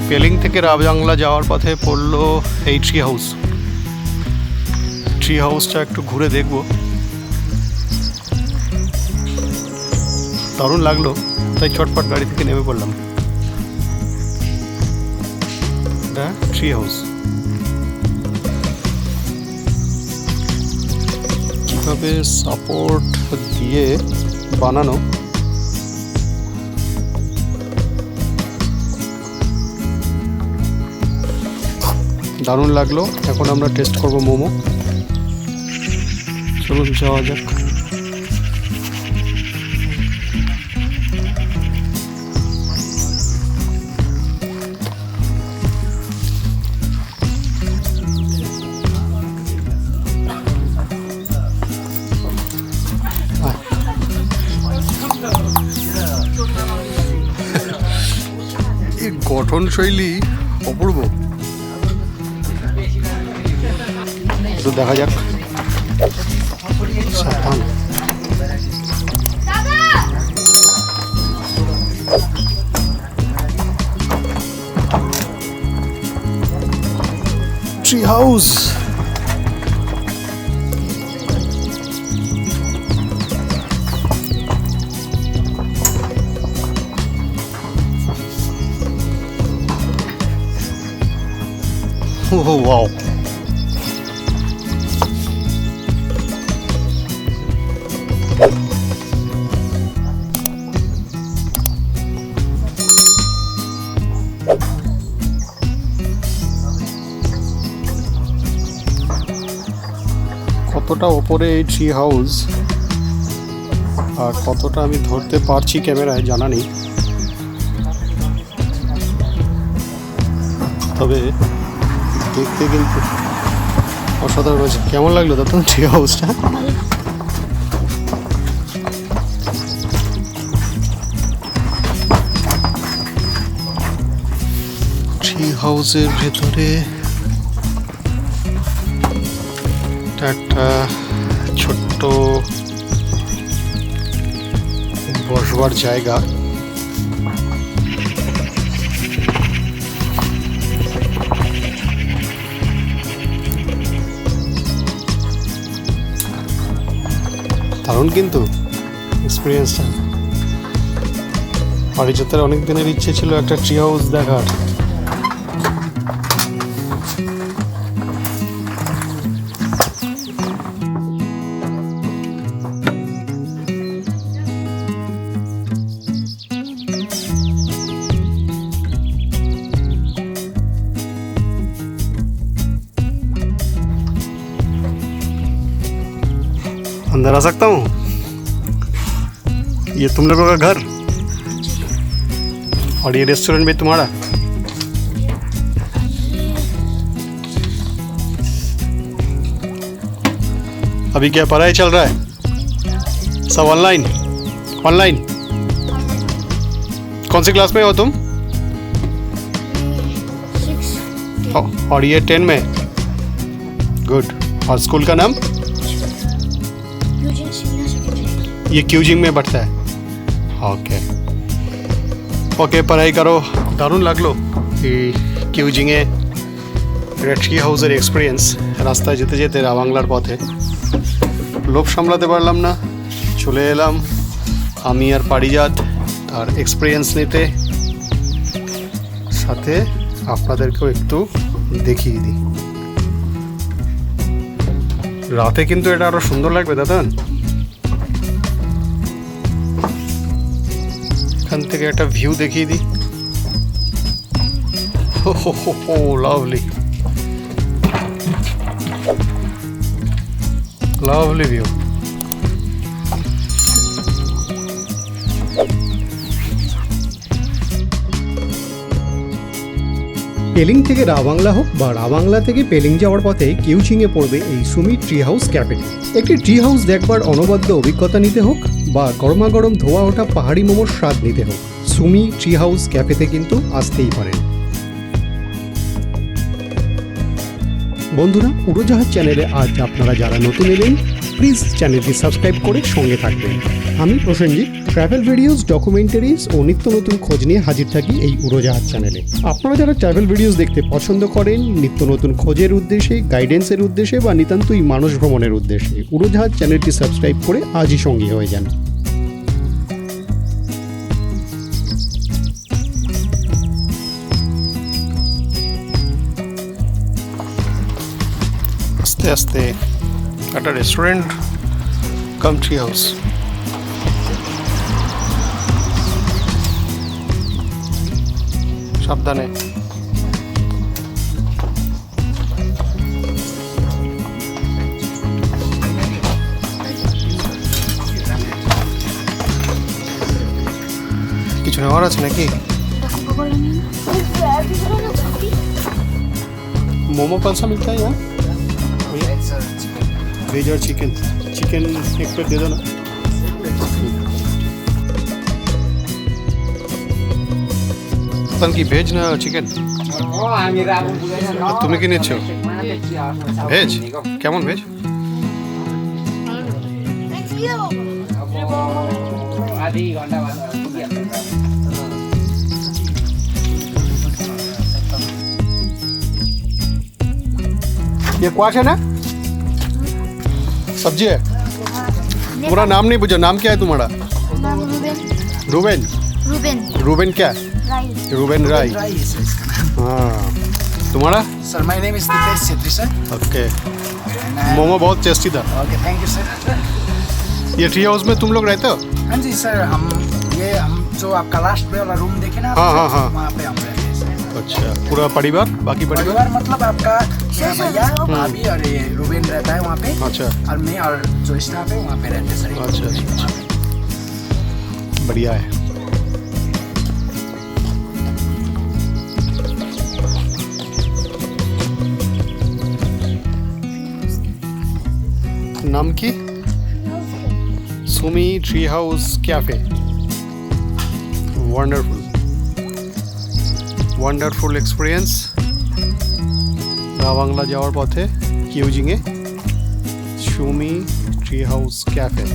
পেলিং থেকে রাভাংলা যাওয়ার পথে পড়লো এই ট্রি হাউস। ট্রি হাউসটা একটু ঘুরে দেখব। দারুণ লাগলো, তাই চটপট গাড়ি থেকে নেমে পড়লাম। এটা ট্রি হাউস। কীভাবে সাপোর্ট দিয়ে বানানো, দারুণ লাগলো। এখন আমরা টেস্ট করব মোমো। চলুন যাওয়া যাক। এই গঠনশৈলী অপূর্ব। তো দেখা যাক। সাবধান। Tree house. Oh wow. কতটা ওপরে এই ট্রি হাউস আর কতটা আমি ধরতে পারছি ক্যামেরায় জানা নেই, তবে দেখতে কিন্তু অসাধারণ হয়েছে। কেমন লাগলো দাদা ট্রি হাউসটা? ট্রি হাউসের ভেতরে একটা ছোট্ট বসবার জায়গা। দারুণ কিন্তু এক্সপিরিয়েন্সটা। পারিজাতের অনেক দিনের ইচ্ছে ছিল একটা ট্রি হাউস দেখার। अंदर आ सकता हूँ? ये तुम लोगों का घर और ये रेस्टोरेंट भी तुम्हारा? अभी क्या पढ़ाई चल रहा है? सब ऑनलाइन? ऑनलाइन? कौन सी क्लास में हो तुम? 6। और ये 10 में? गुड। और स्कूल का नाम? ये क्यूजिंग में बढ़ता है। ओके ओके, पढ़ाई करो। दारुण लागलो এই কিউজিংয়ে ট্রি হাউসের এক্সপিরিয়েন্স। রাস্তায় যেতে যেতে রাভাংলার পথে লোভ সামলাতে পারলাম না, চলে এলাম আমি আর পারিজাত তার এক্সপিরিয়েন্স নিতে, সাথে আপনাদেরকেও একটু দেখিয়ে দিই। রাতে কিন্তু এটা আরো সুন্দর লাগবে দাদা। এখান থেকে একটা ভিউ দেখিয়ে দিই। हो लवली लवली ভিউ। পেলিং থেকে রাভাংলা হোক বা রাভাংলা থেকে পেলিং যাওয়ার পথে কিউজিংয়ে পড়বে এই সুমি ট্রি হাউস ক্যাফে। একটি ট্রি হাউস দেখবার অনবদ্য অভিজ্ঞতা নিতে হোক বা গরমাগরম ধোয়া ওঠা পাহাড়ি মোমোর স্বাদ নিতে হোক, সুমি ট্রি হাউস ক্যাফেতে কিন্তু আসতেই পারেন। বন্ধুরা, উড়োজাহাজ চ্যানেলে আজ আপনারা যারা নতুন এলেন, প্লিজ চ্যানেলটি সাবস্ক্রাইব করে সঙ্গে থাকবেন। আমি প্রসেনজিৎ ট্রাভেল ভিডিওস, ডকুমেন্টারিজ ও নিত্য নতুন খোঁজ নিয়ে হাজির থাকি এই উড়োজাহাজ চ্যানেলে। আপনারা যারা ট্রাভেল ভিডিওস দেখতে পছন্দ করেন, নিত্য নতুন খোঁজের উদ্দেশ্যে, গাইডেন্সের উদ্দেশ্যে বা নিতান্তই মানুষ ভ্রমণের উদ্দেশ্যে, উড়োজাহাজ চ্যানেলটি সাবস্ক্রাইব করে আজই সঙ্গী হয়ে যান। আস্তে আস্তে একটা রেস্টুরেন্ট কাম ট্রি হাউস। সাবধানে। কিছু নেওয়ার আছে নাকি? मोमो कौन सा मिलता है यहाँ? वेज और चिकन। चिकन एक प्लेट दे दो ना। पता की भेज ना चिकन। तुम्हें কি নিচ্ছ? ভেজ? কেমন ভেজ? ये क्वाश है ना? सब्जी है। पूरा नाम नहीं पूछा, नाम क्या है तुम्हारा? नाम रूबेन। रूबेन रूबेन क्या? राई। रूबेन राय। हाँ, तुम्हारा? Sir, my name is Dipesh Chetri Som. Okay. Momo बहुत टेस्टी था। Okay, thank you, sir. ये ट्री हाउस में तुम लोग रहते हो? हाँ जी सर, हम जो आपका लास्ट पे वाला रूम देखे ना, हाँ, हाँ, हाँ। वहाँ पे हम रहते हैं सर। अच्छा, पूरा परिवार? बाकी परिवार? परिवार मतलब आपका भैया, भाभी और ये रूबेन रहता है वहाँ पे। अच्छा और मैं और जो स्टाफ है वहाँ पे रहते हैं सर। अच्छा अच्छा, बढ़िया है। नाम की? Sumi tree house cafe. Wonderful experience. Ravangla যাওয়ার পথে কিউজিংয়ে সুমি ট্রি হাউস ক্যাফে।